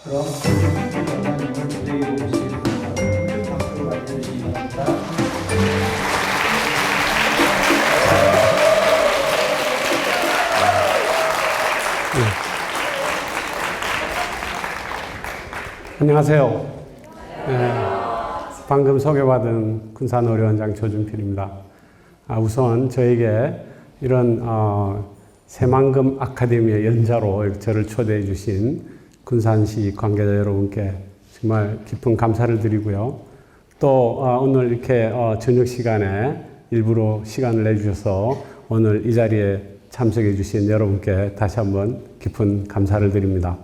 그럼 여러분을 기대해 보시겠습니다. 큰 박수로 맞춰주시기 바랍니다. 안녕하세요. 방금 소개받은 군산의료원장 조준필입니다. 우선 저에게 이런 새만금 아카데미의 연자로 저를 초대해 주신 군산시 관계자 여러분께 정말 깊은 감사를 드리고요. 또 오늘 이렇게 저녁 시간에 일부러 시간을 내주셔서 오늘 이 자리에 참석해 주신 여러분께 다시 한번 깊은 감사를 드립니다.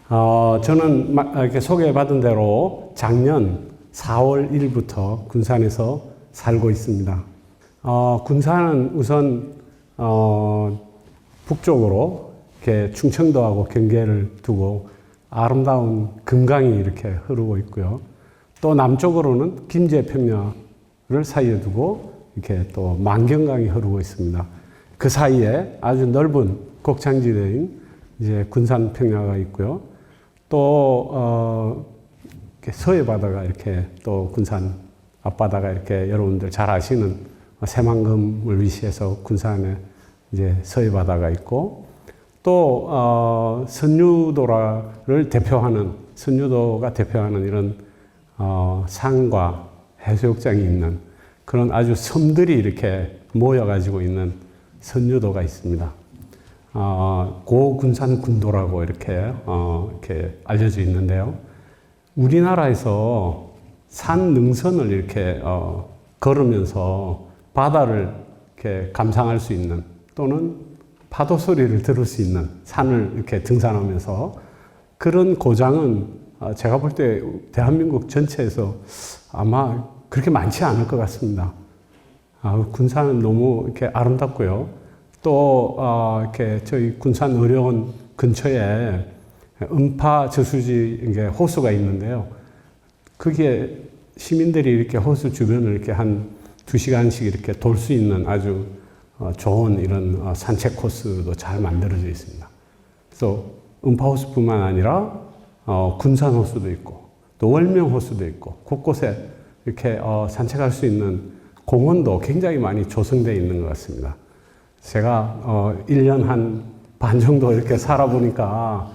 저는 이렇게 소개받은 대로 작년 4월 1일부터 군산에서 살고 있습니다. 군산은 우선 북쪽으로 이렇게 충청도하고 경계를 두고 아름다운 금강이 이렇게 흐르고 있고요. 또 남쪽으로는 김제평야를 사이에 두고 이렇게 또 만경강이 흐르고 있습니다. 그 사이에 아주 넓은 곡창지대인 이제 군산평야가 있고요. 또 이렇게 서해 바다가 이렇게 또 군산 앞바다가 이렇게 여러분들 잘 아시는 새만금을 위시해서 군산에 이제 서해 바다가 있고 또 선유도를 대표하는 선유도가 대표하는 이런 산과 해수욕장이 있는 그런 아주 섬들이 이렇게 모여 가지고 있는 선유도가 있습니다. 고군산 군도라고 이렇게 알려져 있는데요. 우리나라에서 산 능선을 이렇게 걸으면서 바다를 이렇게 감상할 수 있는 또는 파도 소리를 들을 수 있는 산을 이렇게 등산하면서 그런 고장은 제가 볼 때 대한민국 전체에서 아마 그렇게 많지 않을 것 같습니다. 군산은 너무 이렇게 아름답고요. 또 이렇게 저희 군산의료원 근처에 음파 저수지 이게 호수가 있는데요. 거기에 시민들이 이렇게 호수 주변을 이렇게 한 2시간씩 이렇게 돌 수 있는 아주 좋은 이런 산책 코스도 잘 만들어져 있습니다. 그래서 음파 호수뿐만 아니라 군산 호수도 있고 또 월명 호수도 있고 곳곳에 이렇게 산책할 수 있는 공원도 굉장히 많이 조성되어 있는 것 같습니다. 제가 1년 한 반 정도 이렇게 살아보니까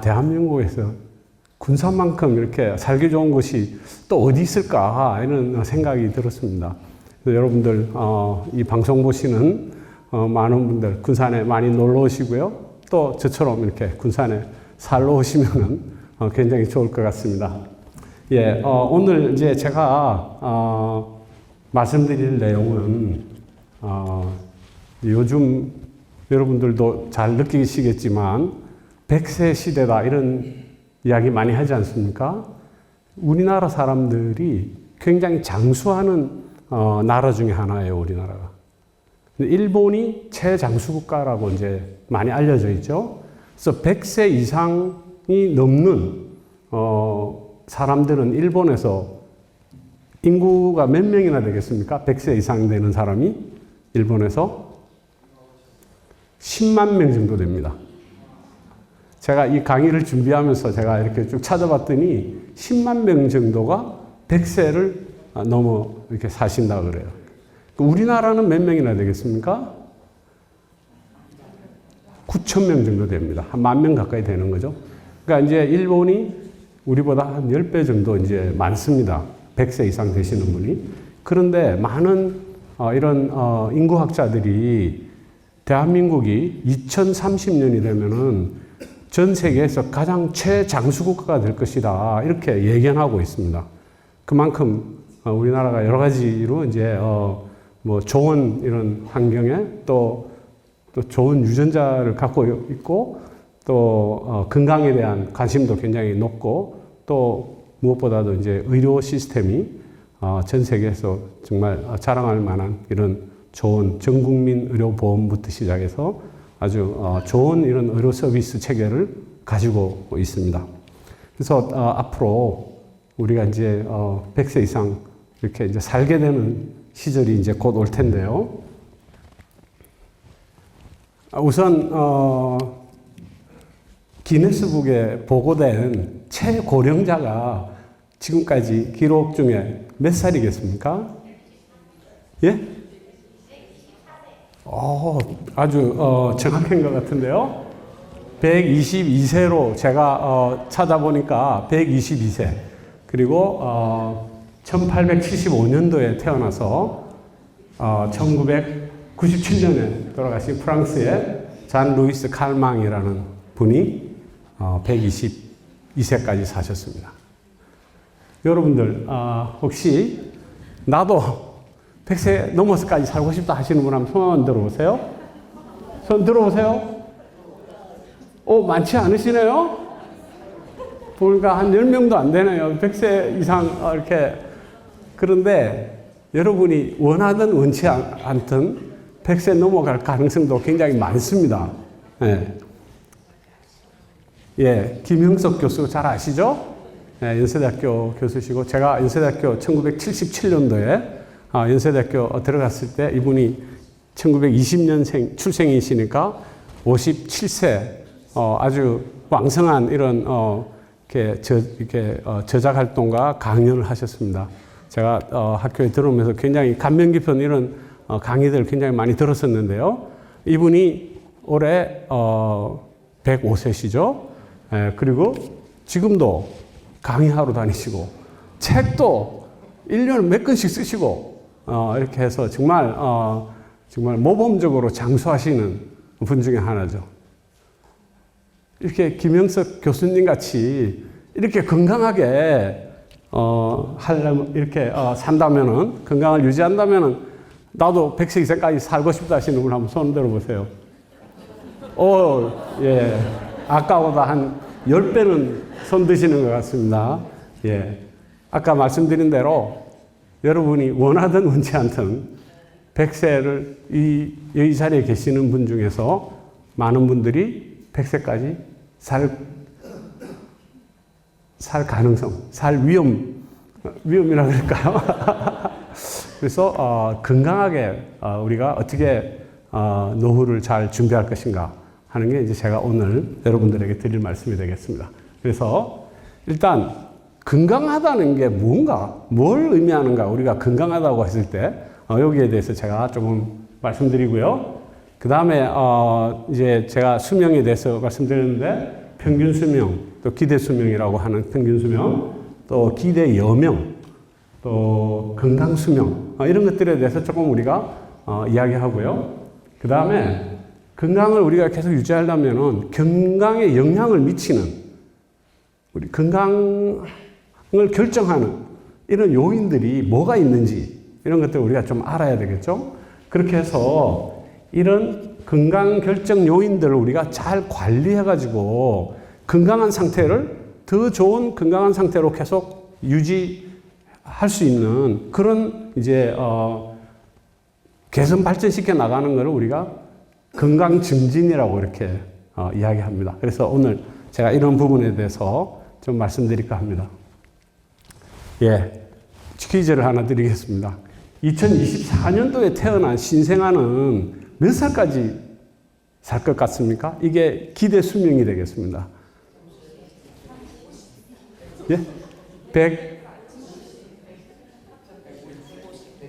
대한민국에서 군산만큼 이렇게 살기 좋은 곳이 또 어디 있을까 이런 생각이 들었습니다. 그래서 여러분들 이 방송 보시는 많은 분들 군산에 많이 놀러 오시고요. 또 저처럼 이렇게 군산에 살러 오시면은 굉장히 좋을 것 같습니다. 예, 오늘 이제 제가 말씀드릴 내용은 요즘 여러분들도 잘 느끼시겠지만 100세 시대다 이런 이야기 많이 하지 않습니까? 우리나라 사람들이 굉장히 장수하는 나라 중에 하나예요, 우리나라가. 일본이 최장수국가라고 이제 많이 알려져 있죠. 그래서 100세 이상이 넘는 사람들은 일본에서 인구가 몇 명이나 되겠습니까? 100세 이상 되는 사람이 일본에서 10만 명 정도 됩니다. 제가 이 강의를 준비하면서 제가 이렇게 쭉 찾아봤더니 10만 명 정도가 100세를 넘어 이렇게 사신다 그래요. 우리나라는 몇 명이나 되겠습니까? 9천 명 정도 됩니다. 한 10,000명 가까이 되는 거죠. 그러니까 이제 일본이 우리보다 한 10배 정도 이제 많습니다. 100세 이상 되시는 분이. 그런데 많은 이런 인구학자들이 대한민국이 2030년이 되면은 전 세계에서 가장 최장수국가가 될 것이다. 이렇게 예견하고 있습니다. 그만큼 우리나라가 여러 가지로 이제 뭐 좋은 이런 환경에 또 좋은 유전자를 갖고 있고 또 건강에 대한 관심도 굉장히 높고 또 무엇보다도 이제 의료 시스템이 전 세계에서 정말 자랑할 만한 이런 좋은 전국민 의료보험부터 시작해서 아주 좋은 이런 의료 서비스 체계를 가지고 있습니다. 그래서 앞으로 우리가 이제 100세 이상 이렇게 이제 살게 되는 시절이 이제 곧 올 텐데요. 우선 기네스북에 보고된 최고령자가 지금까지 기록 중에 몇 살이겠습니까? 예? 아주 정확한 것 같은데요. 122세로 제가 찾아보니까 122세. 그리고 1875년도에 태어나서 1997년에 돌아가신 프랑스의 잔 루이스 칼망이라는 분이 122세까지 사셨습니다. 여러분들 혹시 나도 100세 넘어서까지 살고 싶다 하시는 분 한번 손 들어보세요. 손 들어보세요. 많지 않으시네요? 보니까 한 10명도 안 되네요. 100세 이상 이렇게. 그런데 여러분이 원하든 원치 않든 100세 넘어갈 가능성도 굉장히 많습니다. 예, 김형석 교수 잘 아시죠? 연세대학교 교수시고, 제가 연세대학교 1977년도에 연세대학교 들어갔을 때 이분이 1920년생 출생이시니까 57세 아주 왕성한 이런 저작 활동과 강연을 하셨습니다. 제가 학교에 들어오면서 굉장히 감명 깊은 이런 강의들을 굉장히 많이 들었었는데요. 이분이 올해 105세시죠. 그리고 지금도 강의하러 다니시고 책도 1년에 몇 권씩 쓰시고 이렇게 해서 정말 모범적으로 장수하시는 분 중에 하나죠. 이렇게 김영석 교수님 같이 이렇게 건강하게 이렇게 산다면은, 건강을 유지한다면은 나도 100세 이상까지 살고 싶다 하시는 분 한번 손 들어보세요. 예. 아까보다 한 10배는 손 드시는 것 같습니다. 예. 아까 말씀드린 대로 여러분이 원하든 원치 않든 100세를 이 자리에 계시는 분 중에서 많은 분들이 100세까지 살 가능성, 위험이라 그럴까요? 그래서 건강하게 우리가 어떻게 노후를 잘 준비할 것인가 하는 게 이제 제가 오늘 여러분들에게 드릴 말씀이 되겠습니다. 그래서 일단 건강하다는 게 뭔가, 뭘 의미하는가, 우리가 건강하다고 했을 때 여기에 대해서 제가 조금 말씀드리고요. 그 다음에 이제 제가 수명에 대해서 말씀드렸는데, 평균 수명, 또 기대 수명이라고 하는 평균 수명, 또 기대 여명, 또 건강 수명, 이런 것들에 대해서 조금 우리가 이야기하고요. 그 다음에 건강을 우리가 계속 유지하려면은 건강에 영향을 미치는, 우리 건강을 결정하는 이런 요인들이 뭐가 있는지, 이런 것들을 우리가 좀 알아야 되겠죠. 그렇게 해서 이런 건강 결정 요인들을 우리가 잘 관리해가지고 건강한 상태를 더 좋은 건강한 상태로 계속 유지할 수 있는 그런 이제 개선 발전시켜 나가는 것을 우리가 건강 증진이라고 이렇게 이야기합니다. 그래서 오늘 제가 이런 부분에 대해서 좀 말씀드릴까 합니다. 예, 퀴즈를 하나 드리겠습니다. 2024년도에 태어난 신생아는 몇 살까지 살 것 같습니까? 이게 기대 수명이 되겠습니다. 예? 100?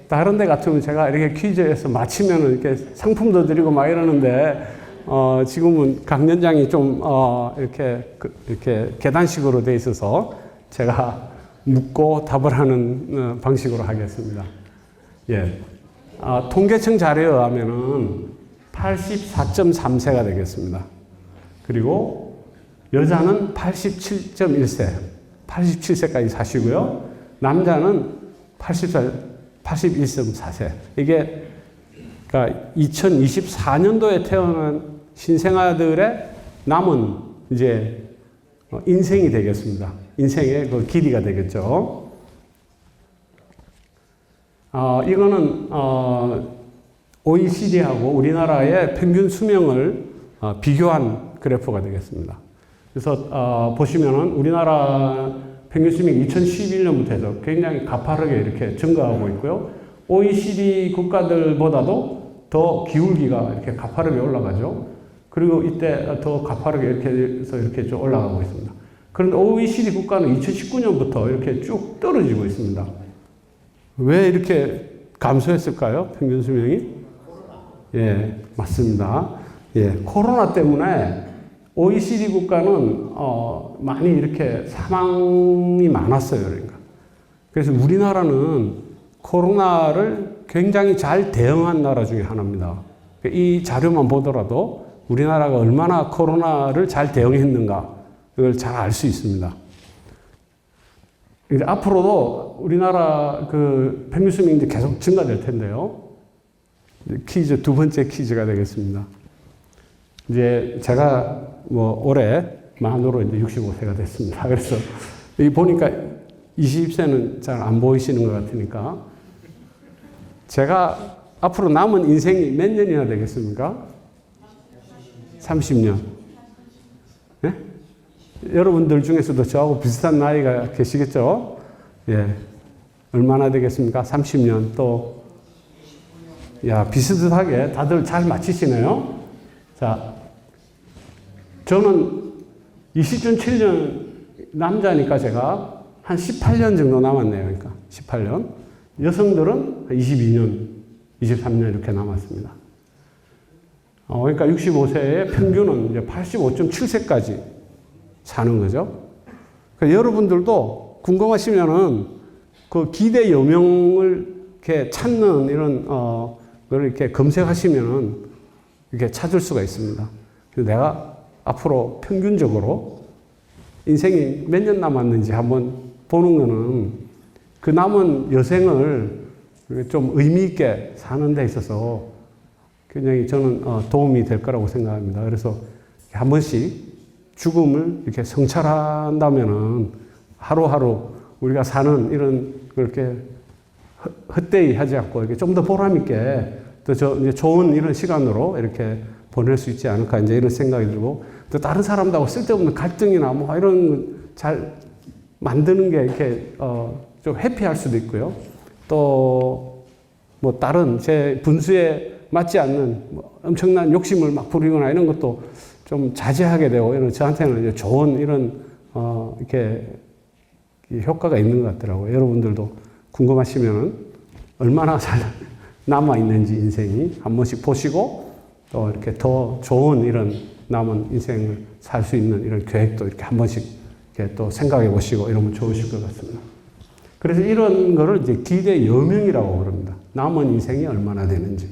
다른 데 같으면 제가 이렇게 퀴즈에서 맞히면 이렇게 상품도 드리고 막 이러는데, 지금은 강연장이 좀, 이렇게 계단식으로 돼 있어서 제가 묻고 답을 하는 방식으로 하겠습니다. 예. 통계청 자료에 의하면은 84.3세가 되겠습니다. 그리고 여자는 87.1세, 87세까지 사시고요. 남자는 81.4세. 이게 그러니까 2024년도에 태어난 신생아들의 남은 이제 인생이 되겠습니다. 인생의 그 길이가 되겠죠. 이거는 OECD하고 우리나라의 평균 수명을 비교한 그래프가 되겠습니다. 그래서 보시면은 우리나라 평균 수명이 2011년부터 해서 굉장히 가파르게 이렇게 증가하고 있고요. OECD 국가들보다도 더 기울기가 이렇게 가파르게 올라가죠. 그리고 이때 더 가파르게 이렇게 해서 이렇게 좀 올라가고 있습니다. 그런데 OECD 국가는 2019년부터 이렇게 쭉 떨어지고 있습니다. 왜 이렇게 감소했을까요? 평균 수명이? 예, 맞습니다. 예, 코로나 때문에 OECD 국가는 많이 이렇게 사망이 많았어요. 그러니까. 그래서 우리나라는 코로나를 굉장히 잘 대응한 나라 중에 하나입니다. 이 자료만 보더라도 우리나라가 얼마나 코로나를 잘 대응했는가 이걸 잘 알 수 있습니다. 앞으로도 우리나라 그 평균 수명이 이제 계속 증가될 텐데요. 퀴즈, 두 번째 퀴즈가 되겠습니다. 이제 제가 뭐 올해 만으로 이제 65세가 됐습니다. 그래서 여기 보니까 20세는 잘 안 보이시는 것 같으니까 제가 앞으로 남은 인생이 몇 년이나 되겠습니까? 30년. 네? 여러분들 중에서도 저하고 비슷한 나이가 계시겠죠? 예. 얼마나 되겠습니까? 30년 또. 야, 비슷하게 다들 잘 맞히시네요. 자, 저는 27년 남자니까 제가 한 18년 정도 남았네요. 그러니까 18년. 여성들은 22년, 23년 이렇게 남았습니다. 그러니까 65세의 평균은 이제 85.7세까지 사는 거죠. 그러니까 여러분들도 궁금하시면은 그 기대 여명을 이렇게 찾는 이런 걸 이렇게 검색하시면은 이렇게 찾을 수가 있습니다. 그래서 내가 앞으로 평균적으로 인생이 몇 년 남았는지 한번 보는 거는 그 남은 여생을 좀 의미 있게 사는 데 있어서 굉장히 저는 도움이 될 거라고 생각합니다. 그래서 한 번씩 죽음을 이렇게 성찰한다면은 하루하루 우리가 사는 이런 그렇게 헛되이 하지 않고 이렇게 좀 더 보람 있게 또 이제 좋은 이런 시간으로 이렇게 보낼 수 있지 않을까 이제 이런 생각이 들고 또 다른 사람들하고 쓸데없는 갈등이나 뭐 이런 잘 만드는 게 이렇게 좀 회피할 수도 있고요. 또 뭐 다른 제 분수에 맞지 않는 뭐 엄청난 욕심을 막 부리거나 이런 것도 좀 자제하게 되고 이런 저한테는 이제 좋은 이런 이렇게 효과가 있는 것 같더라고요. 여러분들도 궁금하시면은 얼마나 잘 남아 있는지 인생이 한 번씩 보시고 또 이렇게 더 좋은 이런 남은 인생을 살 수 있는 이런 계획도 이렇게 한 번씩 이렇게 또 생각해 보시고 이러면 좋으실 것 같습니다. 그래서 이런 거를 이제 기대 여명이라고 그럽니다. 남은 인생이 얼마나 되는지.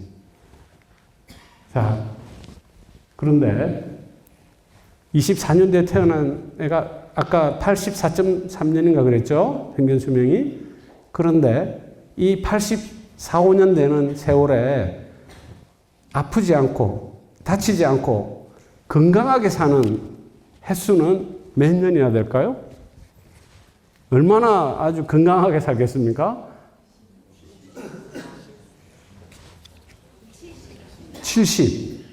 자, 그런데 24년도에 태어난 애가 아까 84.3년인가 그랬죠? 평균 수명이. 그런데 이 84, 5년 되는 세월에 아프지 않고 다치지 않고 건강하게 사는 횟수는 몇 년이나 될까요? 얼마나 아주 건강하게 살겠습니까? 70.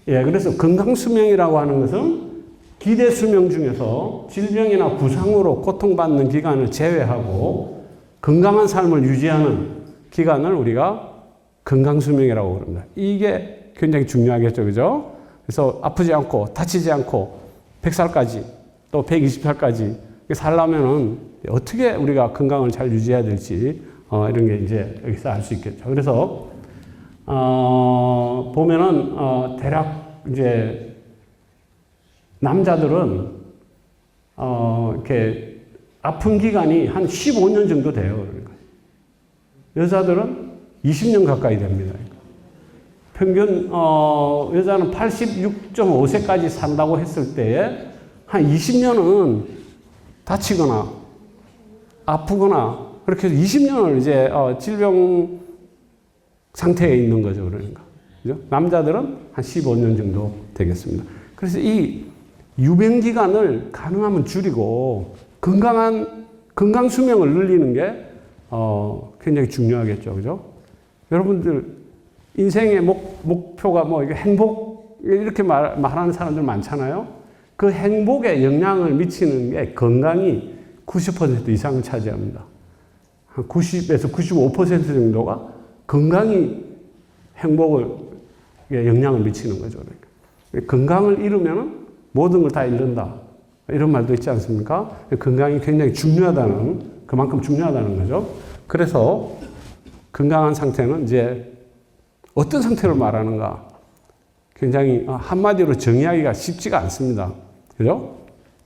예, 그래서 건강수명이라고 하는 것은 기대수명 중에서 질병이나 부상으로 고통받는 기간을 제외하고 건강한 삶을 유지하는 기간을 우리가 건강수명이라고 그럽니다. 이게 굉장히 중요하겠죠, 그죠? 그래서 아프지 않고 다치지 않고 100살까지 또 120살까지 살려면은 어떻게 우리가 건강을 잘 유지해야 될지 이런 게 이제 여기서 알 수 있겠죠. 그래서 보면은 대략 이제 남자들은 이렇게 아픈 기간이 한 15년 정도 돼요. 그러니까. 여자들은 20년 가까이 됩니다. 평균 여자는 86.5세까지 산다고 했을 때에 한 20년은 다치거나 아프거나 그렇게 해서 20년을 이제 질병 상태에 있는 거죠. 그러니까. 그죠? 남자들은 한 15년 정도 되겠습니다. 그래서 이 유병 기간을 가능하면 줄이고 건강 수명을 늘리는 게 굉장히 중요하겠죠. 그죠? 여러분들 인생의 목표가 뭐 이게 행복 이렇게 말하는 사람들 많잖아요. 그 행복에 영향을 미치는 게 건강이 90% 이상을 차지합니다. 한 90에서 95% 정도가 건강이 행복을 영향을 미치는 거죠. 그러니까. 건강을 잃으면 모든 걸 다 잃는다. 이런 말도 있지 않습니까? 건강이 굉장히 중요하다는, 그만큼 중요하다는 거죠. 그래서 건강한 상태는 이제 어떤 상태로 말하는가? 굉장히 한마디로 정의하기가 쉽지가 않습니다. 그죠?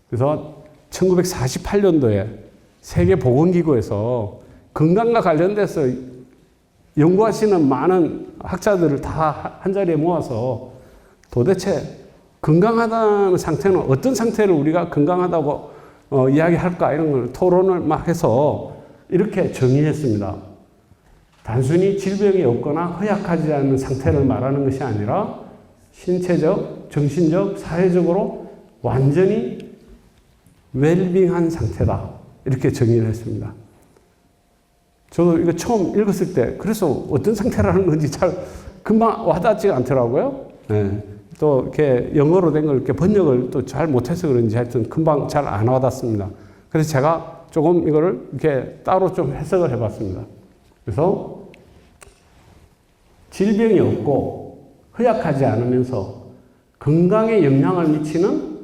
그래서 1948년도에 세계보건기구에서 건강과 관련돼서 연구하시는 많은 학자들을 다 한자리에 모아서 도대체 건강하다는 상태는 어떤 상태를 우리가 건강하다고 이야기할까 이런 걸 토론을 막 해서 이렇게 정의했습니다. 단순히 질병이 없거나 허약하지 않은 상태를 말하는 것이 아니라 신체적, 정신적, 사회적으로 완전히 웰빙한 상태다. 이렇게 정의를 했습니다. 저도 이거 처음 읽었을 때 그래서 어떤 상태라는 건지 잘 금방 와닿지가 않더라고요. 네. 또 이렇게 영어로 된 걸 이렇게 번역을 또 잘 못해서 그런지 하여튼 금방 잘 안 와닿습니다. 그래서 제가 조금 이거를 이렇게 따로 좀 해석을 해봤습니다. 그래서 질병이 없고 허약하지 않으면서 건강에 영향을 미치는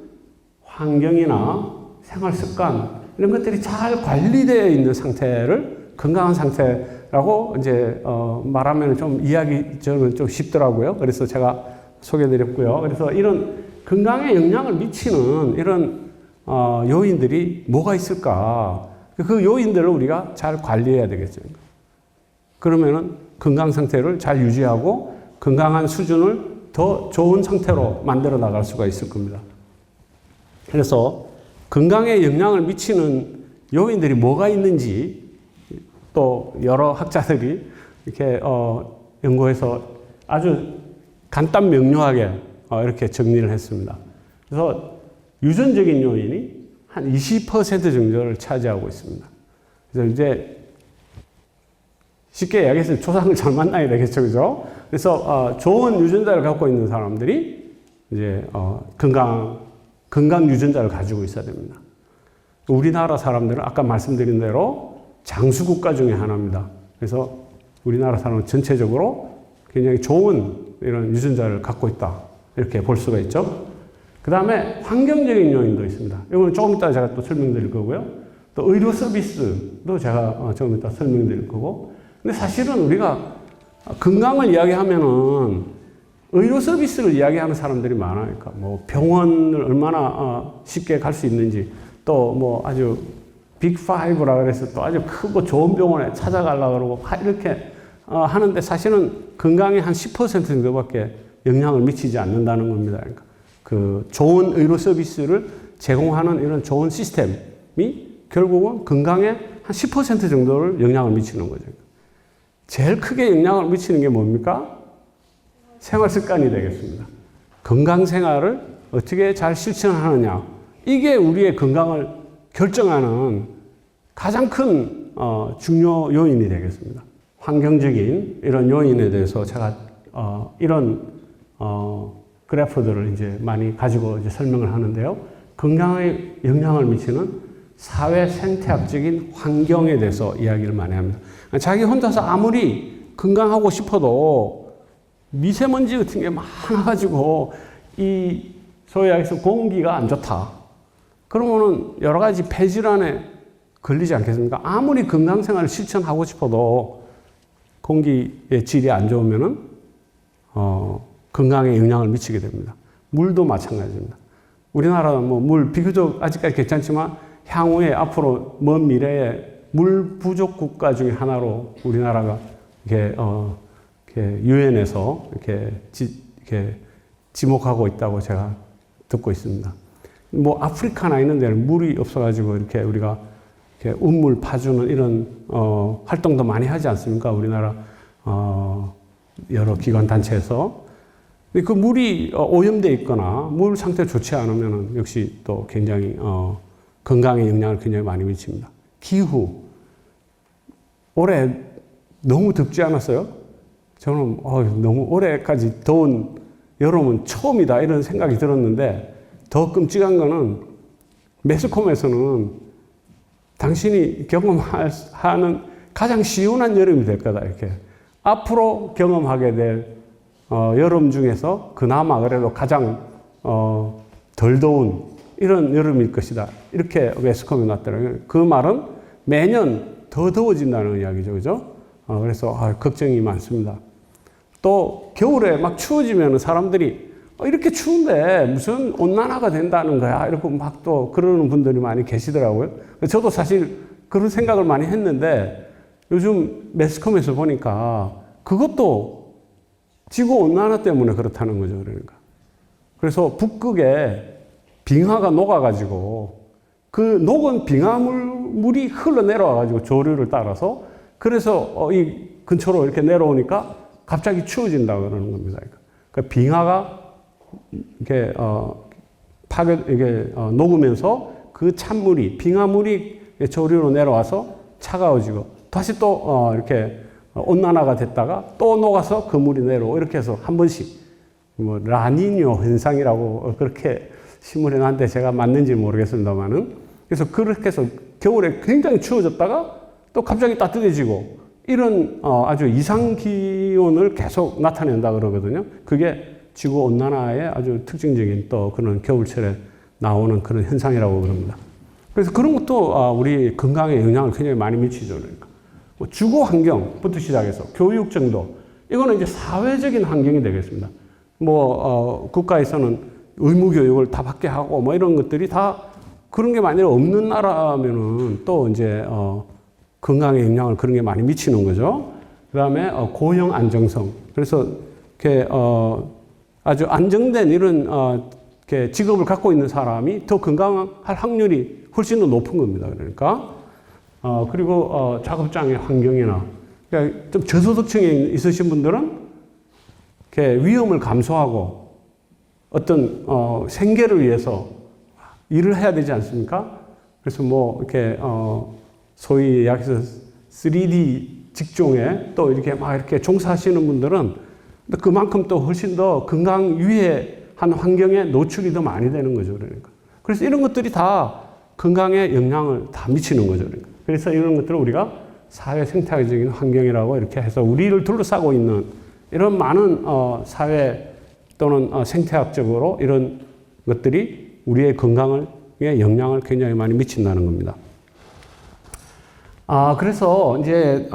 환경이나 생활 습관 이런 것들이 잘 관리되어 있는 상태를 건강한 상태라고 이제 말하면 좀 이해하기 저는 좀 쉽더라고요. 그래서 제가 소개해드렸고요. 그래서 이런 건강에 영향을 미치는 이런 요인들이 뭐가 있을까? 그 요인들을 우리가 잘 관리해야 되겠죠. 그러면은 건강 상태를 잘 유지하고 건강한 수준을 더 좋은 상태로 만들어 나갈 수가 있을 겁니다. 그래서 건강에 영향을 미치는 요인들이 뭐가 있는지 또 여러 학자들이 이렇게 연구해서 아주 간단 명료하게 이렇게 정리를 했습니다. 그래서 유전적인 요인이 한 20% 정도를 차지하고 있습니다. 그래서 이제 쉽게 이야기해서 조상을 잘 만나야 되겠죠, 그죠? 그래서 좋은 유전자를 갖고 있는 사람들이 이제 건강 유전자를 가지고 있어야 됩니다. 우리나라 사람들은 아까 말씀드린 대로 장수국가 중에 하나입니다. 그래서 우리나라 사람은 전체적으로 굉장히 좋은 이런 유전자를 갖고 있다. 이렇게 볼 수가 있죠. 그 다음에 환경적인 요인도 있습니다. 이건 조금 이따 제가 또 설명드릴 거고요. 또 의료 서비스도 제가 조금 이따 설명드릴 거고. 근데 사실은 우리가 건강을 이야기하면은 의료 서비스를 이야기하는 사람들이 많아요. 그러니까 뭐 병원을 얼마나 쉽게 갈 수 있는지 또 뭐 아주 빅5라 그래서 또 아주 크고 좋은 병원에 찾아가려고 그러고 이렇게 하는데 사실은 건강에 한 10% 정도밖에 영향을 미치지 않는다는 겁니다. 그러니까 그 좋은 의료 서비스를 제공하는 이런 좋은 시스템이 결국은 건강에 한 10% 정도를 영향을 미치는 거죠. 제일 크게 영향을 미치는 게 뭡니까? 생활 습관이 되겠습니다. 건강 생활을 어떻게 잘 실천하느냐. 이게 우리의 건강을 결정하는 가장 큰 중요 요인이 되겠습니다. 환경적인 이런 요인에 대해서 제가 이런 그래프들을 이제 많이 가지고 이제 설명을 하는데요. 건강에 영향을 미치는 사회 생태학적인 환경에 대해서 이야기를 많이 합니다. 자기 혼자서 아무리 건강하고 싶어도 미세먼지 같은 게 많아가지고 이 소위 말해서 공기가 안 좋다. 그러면은 여러 가지 폐질환에 걸리지 않겠습니까? 아무리 건강 생활을 실천하고 싶어도 공기의 질이 안 좋으면은 건강에 영향을 미치게 됩니다. 물도 마찬가지입니다. 우리나라는 뭐 물 비교적 아직까지 괜찮지만 향후에 앞으로 먼 미래에 물 부족 국가 중에 하나로 우리나라가 이렇게 유엔에서 이렇게 지목하고 있다고 제가 듣고 있습니다. 뭐 아프리카나 이런 데는 물이 없어가지고 이렇게 우리가 이렇게 운물 파주는 이런 활동도 많이 하지 않습니까? 우리나라 여러 기관 단체에서. 근데 그 물이 오염되어 있거나 물 상태 좋지 않으면 역시 또 굉장히 건강에 영향을 굉장히 많이 미칩니다. 기후. 올해 너무 덥지 않았어요? 저는 너무 올해까지 더운 여름은 처음이다 이런 생각이 들었는데 더 끔찍한 거는 매스컴에서는 당신이 경험하는 가장 시원한 여름이 될 거다 이렇게 앞으로 경험하게 될 여름 중에서 그나마 그래도 가장 덜 더운 이런 여름일 것이다. 이렇게 매스컴에 놨더라고요. 그 말은 매년 더 더워진다는 이야기죠. 그죠? 그래서 걱정이 많습니다. 또 겨울에 막 추워지면 사람들이 이렇게 추운데 무슨 온난화가 된다는 거야. 이렇게 막 또 그러는 분들이 많이 계시더라고요. 저도 사실 그런 생각을 많이 했는데 요즘 매스컴에서 보니까 그것도 지구 온난화 때문에 그렇다는 거죠. 그러니까. 그래서 북극에 빙하가 녹아가지고 그 녹은 빙하물이 흘러내려와가지고 조류를 따라서 그래서 이 근처로 이렇게 내려오니까 갑자기 추워진다 그러는 겁니다. 그러니까 빙하가 이렇게 이게 녹으면서 그 찬물이 빙하물이 조류로 내려와서 차가워지고 다시 또 이렇게 온난화가 됐다가 또 녹아서 그 물이 내려오고 이렇게 해서 한 번씩 뭐 라니뇨 현상이라고 그렇게 신문에 나왔는데 제가 맞는지 모르겠습니다만은 그래서 그렇게 해서 겨울에 굉장히 추워졌다가 또 갑자기 따뜻해지고 이런 아주 이상 기온을 계속 나타낸다 그러거든요. 그게 지구 온난화의 아주 특징적인 또 그런 겨울철에 나오는 그런 현상이라고 그럽니다. 그래서 그런 것도 우리 건강에 영향을 굉장히 많이 미치죠. 그러니까 뭐 주거 환경부터 시작해서 교육 정도 이거는 이제 사회적인 환경이 되겠습니다. 뭐 국가에서는 의무 교육을 다 받게 하고 뭐 이런 것들이 다 그런 게 만약에 없는 나라면은 또 이제 건강에 영향을 그런 게 많이 미치는 거죠. 그다음에 고용 안정성. 그래서 이렇게 아주 안정된 이런 직업을 갖고 있는 사람이 더 건강할 확률이 훨씬 더 높은 겁니다. 그러니까 그리고 작업장의 환경이나 그러니까 좀 저소득층에 있으신 분들은 이렇게 위험을 감소하고 어떤 생계를 위해서 일을 해야 되지 않습니까? 그래서 뭐 이렇게 소위 약에서 3D 직종에 또 이렇게 막 이렇게 종사하시는 분들은 그만큼 또 훨씬 더 건강 유해한 환경에 노출이 더 많이 되는 거죠. 그러니까. 그래서 이런 것들이 다 건강에 영향을 다 미치는 거죠. 그러니까. 그래서 이런 것들을 우리가 사회 생태학적인 환경이라고 이렇게 해서 우리를 둘러싸고 있는 이런 많은 사회 또는 생태학적으로 이런 것들이 우리의 건강에 영향을 굉장히 많이 미친다는 겁니다. 그래서 이제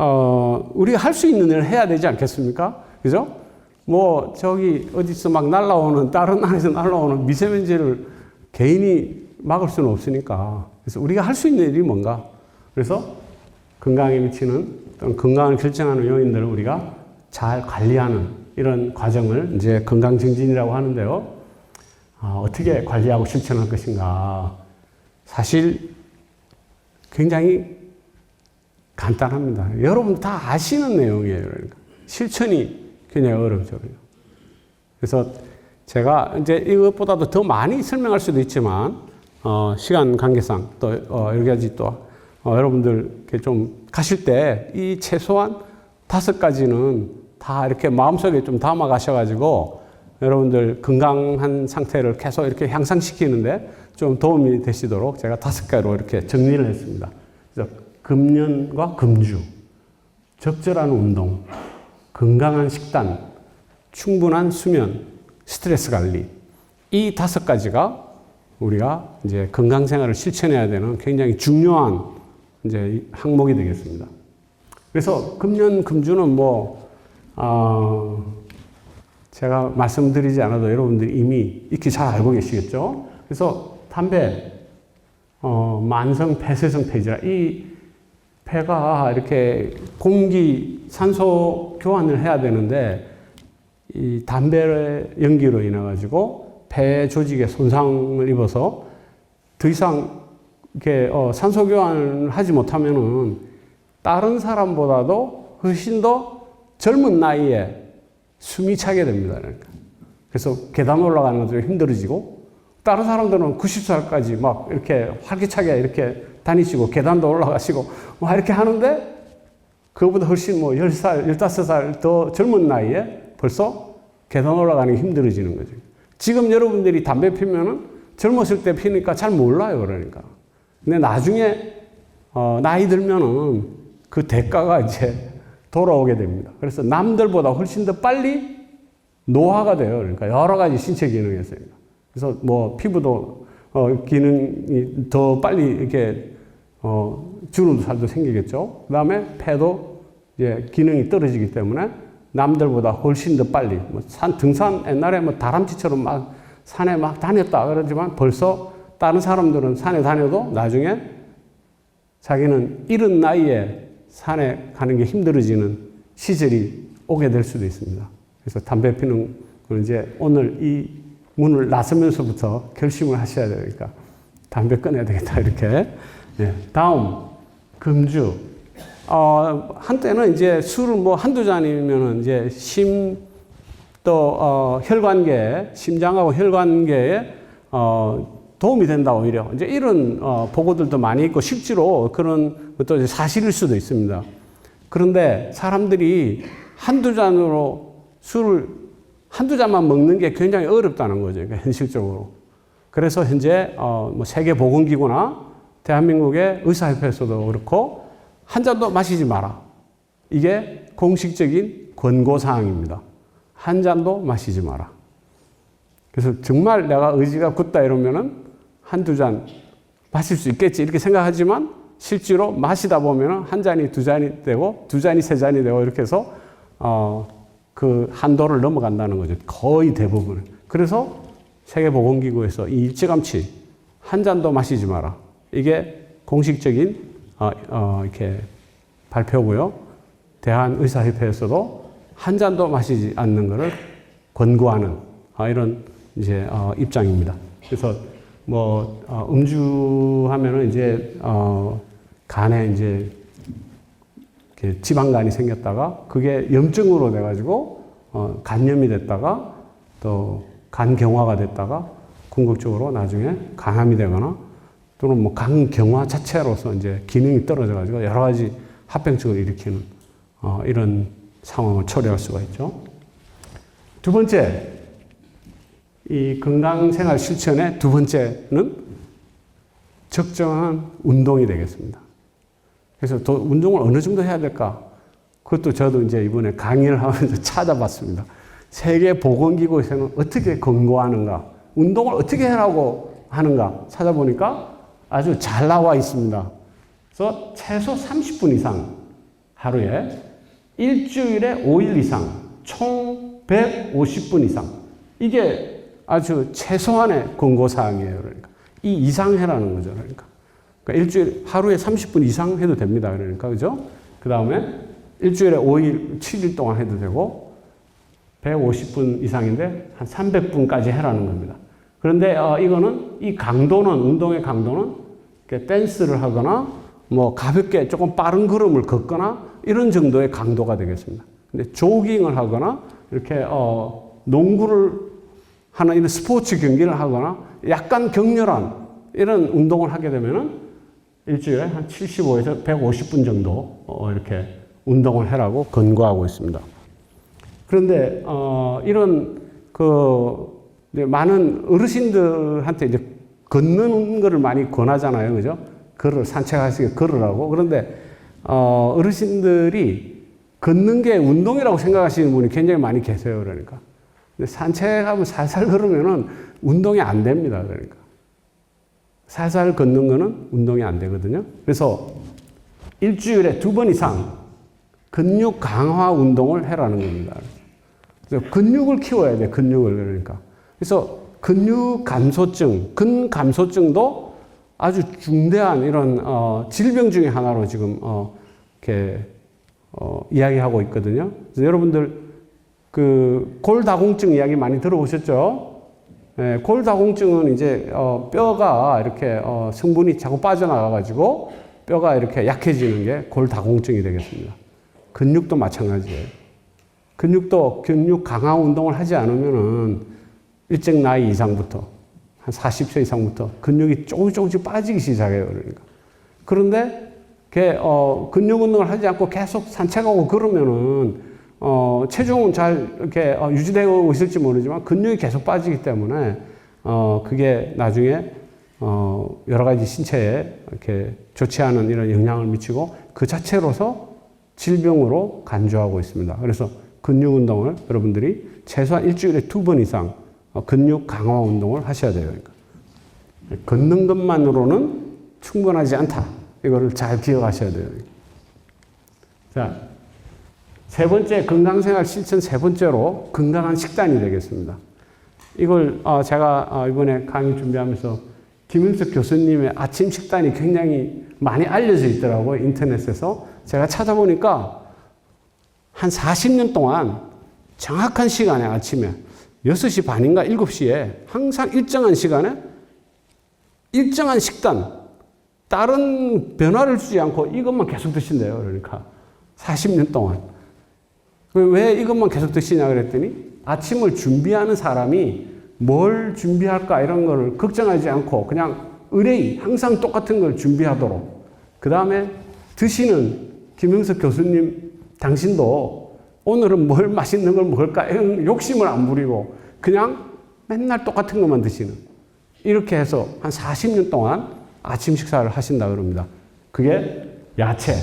우리가 할 수 있는 일을 해야 되지 않겠습니까? 그죠? 뭐 저기 어디서 막 날라오는 다른 나라에서 날라오는 미세먼지를 개인이 막을 수는 없으니까 그래서 우리가 할 수 있는 일이 뭔가? 그래서 건강에 미치는 또는 건강을 결정하는 요인들을 우리가 잘 관리하는 이런 과정을 이제 건강증진이라고 하는데요. 어떻게 관리하고 실천할 것인가? 사실 굉장히 간단합니다. 여러분 다 아시는 내용이에요. 그러니까 실천이 굉장히 어렵죠. 그래서 제가 이제 이것보다도 더 많이 설명할 수도 있지만 시간 관계상 또 여러 가지 또 여러분들 이렇게 좀 가실 때 이 최소한 5가지는 다 이렇게 마음속에 좀 담아 가셔가지고 여러분들 건강한 상태를 계속 이렇게 향상시키는데 좀 도움이 되시도록 제가 5가지로 이렇게 정리를 했습니다. 그래서 금연과 금주, 적절한 운동, 건강한 식단, 충분한 수면, 스트레스 관리. 이 5가지가 우리가 이제 건강 생활을 실천해야 되는 굉장히 중요한 이제 항목이 되겠습니다. 그래서 금연, 금주는 뭐, 제가 말씀드리지 않아도 여러분들이 이미 익히 잘 알고 계시겠죠? 그래서 담배, 만성 폐쇄성 폐질환, 이 폐가 이렇게 공기, 산소 교환을 해야 되는데, 이 담배 연기로 인해가지고 폐 조직에 손상을 입어서 더 이상 이렇게 산소 교환을 하지 못하면은 다른 사람보다도 훨씬 더 젊은 나이에 숨이 차게 됩니다. 그러니까. 그래서 계단 올라가는 것도 힘들어지고 다른 사람들은 90살까지 막 이렇게 활기차게 이렇게 다니시고 계단도 올라가시고 막 이렇게 하는데 그거보다 훨씬 뭐 10살, 15살 더 젊은 나이에 벌써 계단 올라가는 게 힘들어지는 거죠. 지금 여러분들이 담배 피면은 젊었을 때 피니까 잘 몰라요. 그러니까. 근데 나중에 나이 들면은 그 대가가 이제 돌아오게 됩니다. 그래서 남들보다 훨씬 더 빨리 노화가 돼요. 그러니까 여러 가지 신체 기능에서. 그래서 뭐 피부도 기능이 더 빨리 이렇게 주름 살도 생기겠죠. 그 다음에 폐도 이제 기능이 떨어지기 때문에 남들보다 훨씬 더 빨리 등산 옛날에 뭐 다람쥐처럼 막 산에 막 다녔다 그러지만 벌써 다른 사람들은 산에 다녀도 나중에 자기는 이른 나이에 산에 가는 게 힘들어지는 시절이 오게 될 수도 있습니다. 그래서 담배 피는 걸 이제 오늘 이 문을 나서면서부터 결심을 하셔야 되니까 담배 끊어야 되겠다 이렇게. 네. 다음 금주. 한때는 이제 술을 뭐 한두 잔이면은 이제 혈관계, 심장하고 혈관계에 도움이 된다 오히려. 이제 이런 보고들도 많이 있고 실제로 그런 것도 사실일 수도 있습니다. 그런데 사람들이 한두 잔으로 술을 한두 잔만 먹는 게 굉장히 어렵다는 거죠. 그러니까 현실적으로. 그래서 현재 뭐 세계보건기구나 대한민국의 의사협회에서도 그렇고 한 잔도 마시지 마라. 이게 공식적인 권고사항입니다. 한 잔도 마시지 마라. 그래서 정말 내가 의지가 굳다 이러면은 한두 잔 마실 수 있겠지 이렇게 생각하지만 실제로 마시다 보면은 한 잔이 두 잔이 되고 두 잔이 세 잔이 되고 이렇게 해서 그 한도를 넘어간다는 거죠. 거의 대부분. 그래서 세계보건기구에서 이 일찌감치 한 잔도 마시지 마라. 이게 공식적인 이렇게 발표고요. 대한의사협회에서도 한 잔도 마시지 않는 것을 권고하는 이런 이제 입장입니다. 그래서 뭐 음주하면은 이제 간에 이제 이렇게 지방간이 생겼다가 그게 염증으로 돼가지고 간염이 됐다가 또 간경화가 됐다가 궁극적으로 나중에 간암이 되거나 또는 뭐 간경화 자체로서 이제 기능이 떨어져가지고 여러 가지 합병증을 일으키는 이런 상황을 초래할 수가 있죠. 두 번째, 이 건강생활 실천의 두 번째는 적정한 운동이 되겠습니다. 그래서 또 운동을 어느 정도 해야 될까? 그것도 저도 이제 이번에 강의를 하면서 찾아봤습니다. 세계보건기구에서는 어떻게 권고하는가? 운동을 어떻게 하라고 하는가? 찾아보니까 아주 잘 나와 있습니다. 그래서 최소 30분 이상 하루에 일주일에 5일 이상 총 150분 이상 이게 아주 최소한의 권고사항이에요. 그러니까 이 이상 해라는 거죠. 그러니까 일주일 하루에 30분 이상 해도 됩니다. 그러니까 그죠? 그 다음에 일주일에 5일, 7일 동안 해도 되고 150분 이상인데 한 300분까지 해라는 겁니다. 그런데 이거는 이 강도는 운동의 강도는 댄스를 하거나 뭐 가볍게 조금 빠른 걸음을 걷거나 이런 정도의 강도가 되겠습니다. 근데 조깅을 하거나 이렇게 농구를 하는 이런 스포츠 경기를 하거나 약간 격렬한 이런 운동을 하게 되면은 일주일에 한 75에서 150분 정도 이렇게 운동을 해라고 권고하고 있습니다. 그런데 이런 많은 어르신들한테 이제 걷는 거를 많이 권하잖아요, 그죠? 산책하시게 걸으라고. 그런데 어르신들이 걷는 게 운동이라고 생각하시는 분이 굉장히 많이 계세요, 그러니까. 근데 산책하면 살살 걸으면은 운동이 안 됩니다, 그러니까. 살살 걷는 거는 운동이 안 되거든요. 그래서 일주일에 2번 이상 근육 강화 운동을 해라는 겁니다. 그래서 근육을 키워야 돼, 근육을. 그러니까. 그래서 근육 감소증, 근감소증도 아주 중대한 이런 질병 중에 하나로 지금 이렇게 이야기하고 있거든요. 그래서 여러분들 그 골다공증 이야기 많이 들어보셨죠? 네, 골다공증은 이제 뼈가 이렇게 성분이 자꾸 빠져나가가지고 뼈가 이렇게 약해지는 게 골다공증이 되겠습니다. 근육도 마찬가지예요. 근육 강화 운동을 하지 않으면은 일정 나이 이상부터 한 40세 이상부터 근육이 조금씩 빠지기 시작해요. 그러니까. 그런데 근육 운동을 하지 않고 계속 산책하고 그러면은 체중은 잘 이렇게 유지되고 있을지 모르지만 근육이 계속 빠지기 때문에 그게 나중에 여러 가지 신체에 이렇게 좋지 않은 이런 영향을 미치고 그 자체로서 질병으로 간주하고 있습니다. 그래서 근육 운동을 여러분들이 최소한 일주일에 2번 이상 근육 강화 운동을 하셔야 돼요. 그러니까. 걷는 것만으로는 충분하지 않다. 이거를 잘 기억하셔야 돼요. 자, 세 번째 건강생활 실천 세 번째로 건강한 식단이 되겠습니다. 이걸 제가 이번에 강의 준비하면서 김윤석 교수님의 아침 식단이 굉장히 많이 알려져 있더라고요. 인터넷에서. 제가 찾아보니까 한 40년 동안 정확한 시간에 아침에 6시 반인가 7시에 항상 일정한 시간에 일정한 식단, 다른 변화를 주지 않고 이것만 계속 드신대요. 그러니까 40년 동안. 왜 이것만 계속 드시냐 그랬더니 아침을 준비하는 사람이 뭘 준비할까 이런 거를 걱정하지 않고 그냥 의뢰이 항상 똑같은 걸 준비하도록. 그 다음에 드시는 김영석 교수님 당신도 오늘은 뭘 맛있는 걸 먹을까 이런 욕심을 안 부리고 그냥 맨날 똑같은 것만 드시는. 이렇게 해서 한 40년 동안 아침 식사를 하신다 그럽니다. 그게 야채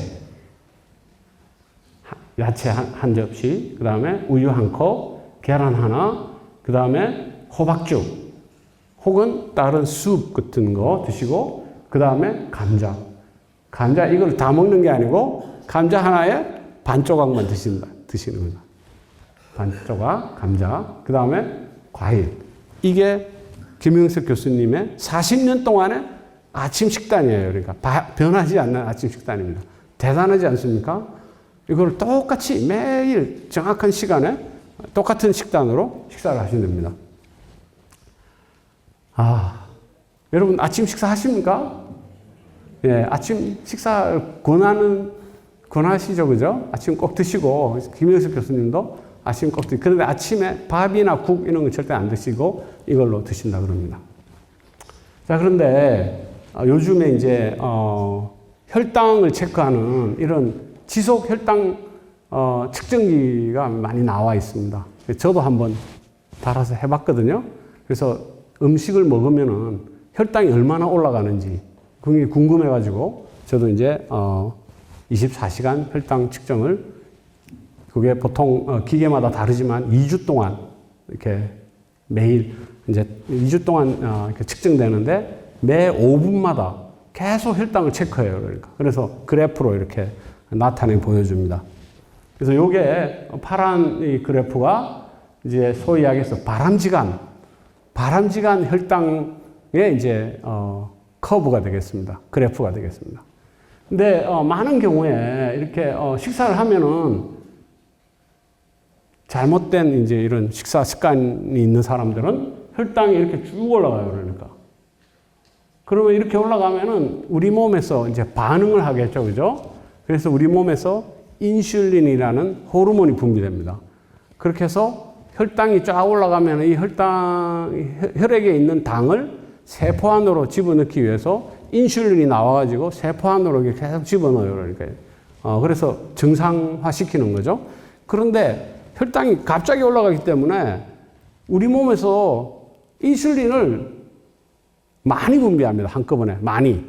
한 접시, 그 다음에 우유 한 컵, 계란 하나, 그 다음에 호박죽, 혹은 다른 숲 같은 거 드시고, 그 다음에 감자 이걸 다 먹는 게 아니고, 감자 하나에 반 조각만 드시는 거죠. 반 조각, 감자, 그 다음에 과일. 이게 김영석 교수님의 40년 동안의 아침 식단이에요. 그러니까 변하지 않는 아침 식단입니다. 대단하지 않습니까? 이걸 똑같이 매일 정확한 시간에 똑같은 식단으로 식사를 하시면 됩니다. 여러분 아침 식사 하십니까? 예, 아침 식사를 권하시죠, 그죠? 아침 꼭 드시고, 김영석 교수님도 아침 꼭 드시고, 그런데 아침에 밥이나 국 이런 거 절대 안 드시고 이걸로 드신다 그럽니다. 자, 그런데 요즘에 이제 혈당을 체크하는 이런 지속 혈당 측정기가 많이 나와 있습니다. 저도 한번 달아서 해봤거든요. 그래서 음식을 먹으면은 혈당이 얼마나 올라가는지 그게 궁금해가지고 저도 이제 24시간 혈당 측정을 그게 보통 기계마다 다르지만 2주 동안 이렇게 매일 이제 2주 동안 이렇게 측정되는데 매 5분마다 계속 혈당을 체크해요. 그러니까. 그래서 그래프로 이렇게 나타내 보여줍니다. 그래서 요게 파란 이 그래프가 이제 소위 이야기해서 바람직한 혈당의 이제 커브가 되겠습니다. 그래프가 되겠습니다. 근데 많은 경우에 이렇게 식사를 하면은 잘못된 이제 이런 식사 습관이 있는 사람들은 혈당이 이렇게 쭉 올라가요. 그러니까. 그러면 이렇게 올라가면은 우리 몸에서 이제 반응을 하겠죠. 그죠? 그래서 우리 몸에서 인슐린이라는 호르몬이 분비됩니다. 그렇게 해서 혈당이 쫙 올라가면 이 혈액에 있는 당을 세포 안으로 집어넣기 위해서 인슐린이 나와가지고 세포 안으로 계속 집어넣어요. 그러니까. 그래서 정상화 시키는 거죠. 그런데 혈당이 갑자기 올라가기 때문에 우리 몸에서 인슐린을 많이 분비합니다. 한꺼번에. 많이.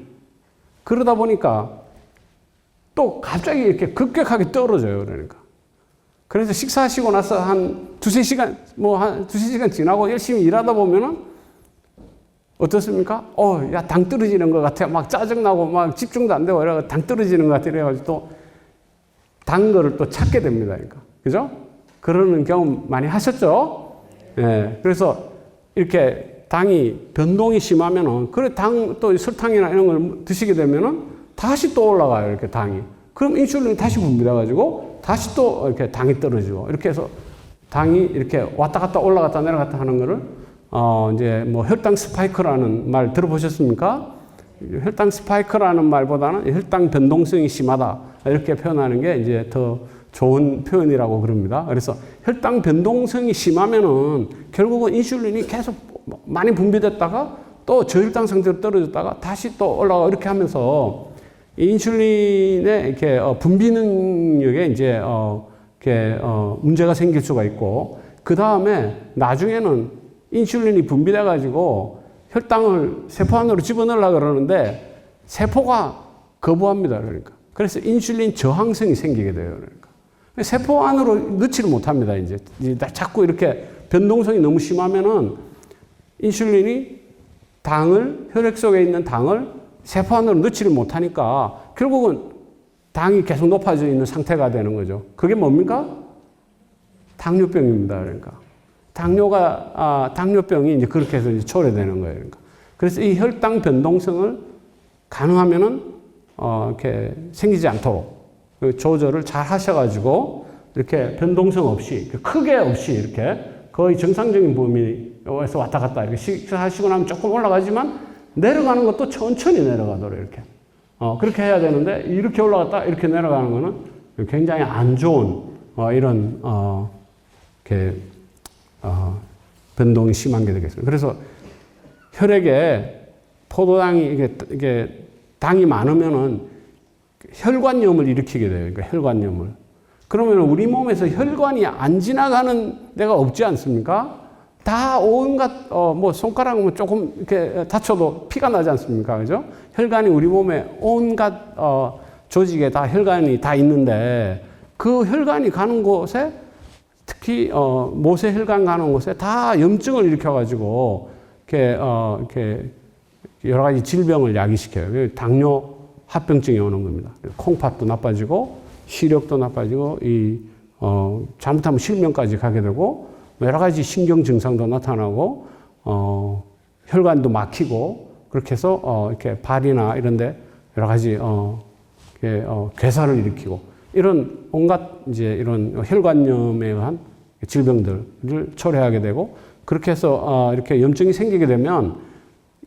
그러다 보니까 또 갑자기 이렇게 급격하게 떨어져요. 그러니까. 그래서 식사하시고 나서 한 두세 시간 지나고 열심히 일하다 보면은 어떻습니까? 야, 당 떨어지는 것 같아. 막 짜증나고 막 집중도 안 되고 이래가지고 당 떨어지는 것 같아. 이래가지고 또 단 거를 또 찾게 됩니다. 그러니까. 그죠? 그러는 경험 많이 하셨죠? 예. 그래서 이렇게 당이 변동이 심하면은, 그래, 또 설탕이나 이런 걸 드시게 되면은 다시 또 올라가요. 이렇게 당이. 그럼 인슐린이 다시 분비돼가지고 다시 또 이렇게 당이 떨어지고 이렇게 해서 당이 이렇게 왔다 갔다 올라갔다 내려갔다 하는 거를 이제 뭐 혈당 스파이크라는 말 들어보셨습니까? 혈당 스파이크라는 말보다는 혈당 변동성이 심하다 이렇게 표현하는 게 이제 더 좋은 표현이라고 그럽니다. 그래서 혈당 변동성이 심하면은 결국은 인슐린이 계속 많이 분비됐다가 또 저혈당 상태로 떨어졌다가 다시 또 올라가 이렇게 하면서 인슐린의 이렇게 분비 능력에 이제 문제가 생길 수가 있고, 그 다음에 나중에는 인슐린이 분비돼 가지고 혈당을 세포 안으로 집어넣으려고 그러는데 세포가 거부합니다. 그러니까. 그래서 인슐린 저항성이 생기게 돼요. 그러니까. 세포 안으로 넣지를 못합니다. 이제 자꾸 이렇게 변동성이 너무 심하면은 인슐린이 혈액 속에 있는 당을 세포 안으로 넣지를 못하니까 결국은 당이 계속 높아져 있는 상태가 되는 거죠. 그게 뭡니까? 당뇨병입니다. 그러니까 당뇨병이 이제 그렇게 해서 이제 초래되는 거예요. 그러니까 그래서 이 혈당 변동성을 가능하면은 이렇게 생기지 않도록 조절을 잘 하셔가지고 이렇게 변동성 없이 크게 없이 이렇게 거의 정상적인 범위에서 왔다 갔다 이렇게 식사하시고 나면 조금 올라가지만 내려가는 것도 천천히 내려가도록 이렇게 그렇게 해야 되는데 이렇게 올라갔다 이렇게 내려가는 거는 굉장히 안 좋은 이런 이렇게 변동이 심한 게 되겠습니다. 그래서 혈액에 포도당이 이게 당이 많으면은 혈관염을 일으키게 돼요. 그러니까 혈관염을. 그러면 우리 몸에서 혈관이 안 지나가는 데가 없지 않습니까? 다 온갖 뭐 손가락 뭐 조금 이렇게 다쳐도 피가 나지 않습니까? 그죠? 혈관이 우리 몸에 온갖 조직에 다 혈관이 다 있는데 그 혈관이 가는 곳에 특히 모세 혈관 가는 곳에 다 염증을 일으켜가지고 이렇게 여러 가지 질병을 야기시켜요. 당뇨 합병증이 오는 겁니다. 콩팥도 나빠지고 시력도 나빠지고 잘못하면 실명까지 가게 되고 여러 가지 신경 증상도 나타나고 혈관도 막히고 그렇게 해서 이렇게 발이나 이런데 여러 가지 괴사를 일으키고 이런 온갖 이제 이런 혈관염에 의한 질병들을 초래하게 되고 그렇게 해서 이렇게 염증이 생기게 되면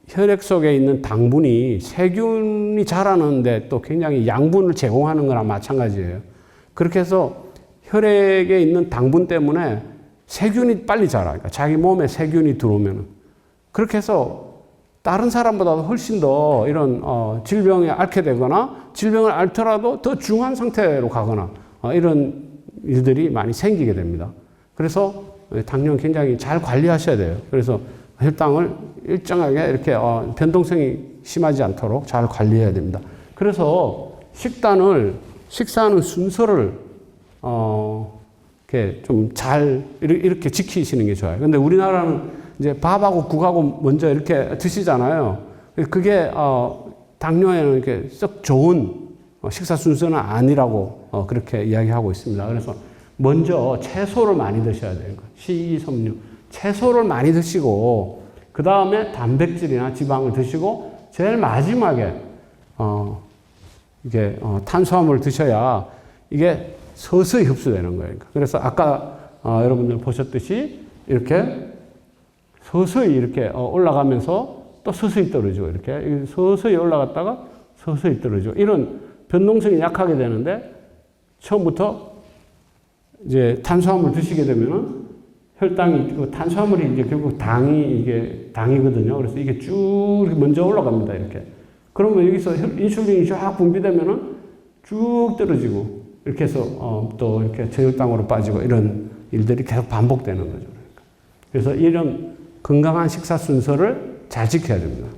혈액 속에 있는 당분이 세균이 자라는데 또 굉장히 양분을 제공하는 거나 마찬가지예요. 그렇게 해서 혈액에 있는 당분 때문에 세균이 빨리 자라. 그러니까 자기 몸에 세균이 들어오면은. 그렇게 해서 다른 사람보다도 훨씬 더 이런 질병에 앓게 되거나 질병을 앓더라도 더 중한 상태로 가거나 이런 일들이 많이 생기게 됩니다. 그래서 당뇨는 굉장히 잘 관리하셔야 돼요. 그래서 혈당을 일정하게 이렇게 변동성이 심하지 않도록 잘 관리해야 됩니다. 그래서 식사하는 순서를 이렇게 좀 잘 이렇게 지키시는 게 좋아요. 근데 우리나라는 이제 밥하고 국하고 먼저 이렇게 드시잖아요. 그게 당뇨에는 이렇게 썩 좋은 식사 순서는 아니라고 그렇게 이야기하고 있습니다. 그래서 먼저 채소를 많이 드셔야 돼요. 식이섬유. 채소를 많이 드시고 그 다음에 단백질이나 지방을 드시고 제일 마지막에 이게 탄수화물을 드셔야 이게 서서히 흡수되는 거예요. 그래서 아까 여러분들 보셨듯이 이렇게 서서히 이렇게 올라가면서 또 서서히 떨어지고 이렇게 서서히 올라갔다가 서서히 떨어지고 이런 변동성이 약하게 되는데 처음부터 이제 탄수화물 드시게 되면은 혈당이, 탄수화물이 이제 결국 이게 당이거든요. 그래서 이게 쭉 먼저 올라갑니다. 이렇게. 그러면 여기서 인슐린이 쫙 분비되면은 쭉 떨어지고, 이렇게 해서, 또 이렇게 저혈당으로 빠지고 이런 일들이 계속 반복되는 거죠. 그래서 이런 건강한 식사 순서를 잘 지켜야 됩니다.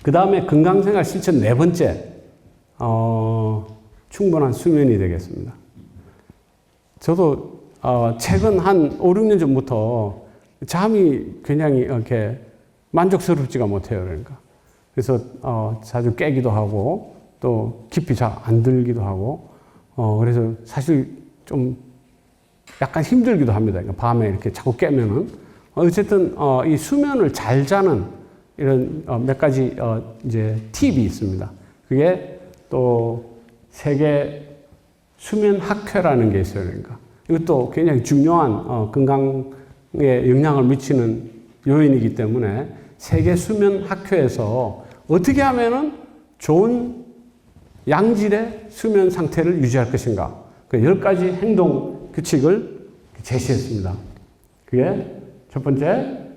그 다음에 건강생활 실천 네 번째, 충분한 수면이 되겠습니다. 저도 최근 한 5, 6년 전부터 잠이 굉장히 이렇게 만족스럽지가 못해요. 그러니까. 그래서 자주 깨기도 하고 또 깊이 잘 안 들기도 하고 그래서 사실 좀 약간 힘들기도 합니다. 그러니까 밤에 이렇게 자꾸 깨면은 어쨌든 이 수면을 잘 자는 이런 몇 가지 이제 팁이 있습니다. 그게 또 세계 수면 학회라는 게 있어요. 그러니까 이것도 굉장히 중요한 건강에 영향을 미치는 요인이기 때문에 세계 수면 학회에서 어떻게 하면은 좋은 양질의 수면 상태를 유지할 것인가. 그 10가지 행동 규칙을 제시했습니다. 그게 첫 번째,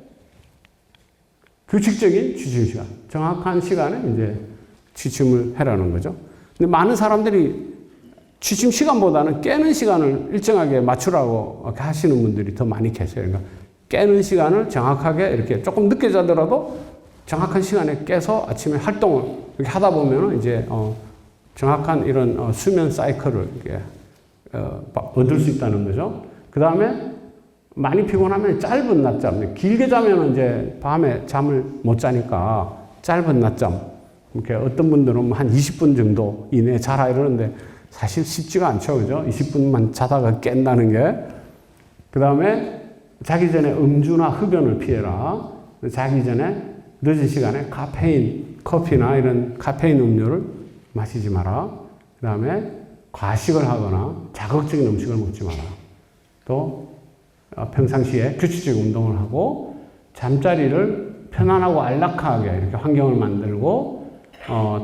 규칙적인 취침 시간. 정확한 시간에 이제 취침을 해라는 거죠. 근데 많은 사람들이 취침 시간보다는 깨는 시간을 일정하게 맞추라고 하시는 분들이 더 많이 계세요. 그러니까 깨는 시간을 정확하게 이렇게 조금 늦게 자더라도 정확한 시간에 깨서 아침에 활동을 이렇게 하다 보면 이제 정확한 이런 수면 사이클을 이렇게 얻을 수 있다는 거죠. 그 다음에 많이 피곤하면 짧은 낮잠, 길게 자면 이제 밤에 잠을 못 자니까 짧은 낮잠, 이렇게 어떤 분들은 한 20분 정도 이내에 자라 이러는데 사실 쉽지가 않죠, 그죠? 20분만 자다가 깬다는 게. 그 다음에 자기 전에 음주나 흡연을 피해라. 자기 전에 늦은 시간에 카페인, 커피나 이런 카페인 음료를 마시지 마라. 그 다음에 과식을 하거나 자극적인 음식을 먹지 마라. 또 평상시에 규칙적 운동을 하고 잠자리를 편안하고 안락하게 이렇게 환경을 만들고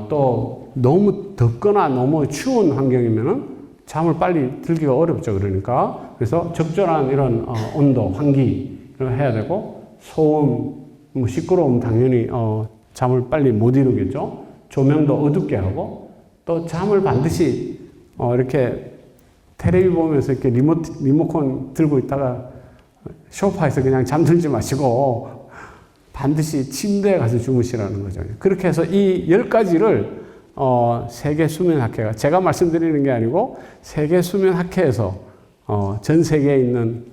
또 너무 덥거나 너무 추운 환경이면은 잠을 빨리 들기가 어렵죠. 그러니까 그래서 적절한 이런 온도, 환기를 해야 되고 소음, 뭐 시끄러움 당연히 잠을 빨리 못 이루겠죠. 조명도 어둡게 하고 또 잠을 반드시 이렇게 텔레비 보면서 이렇게 리모컨 들고 있다가 소파에서 그냥 잠들지 마시고 반드시 침대에 가서 주무시라는 거죠. 그렇게 해서 이 10가지를 세계 수면학회가 제가 말씀드리는 게 아니고 세계 수면학회에서 전 세계에 있는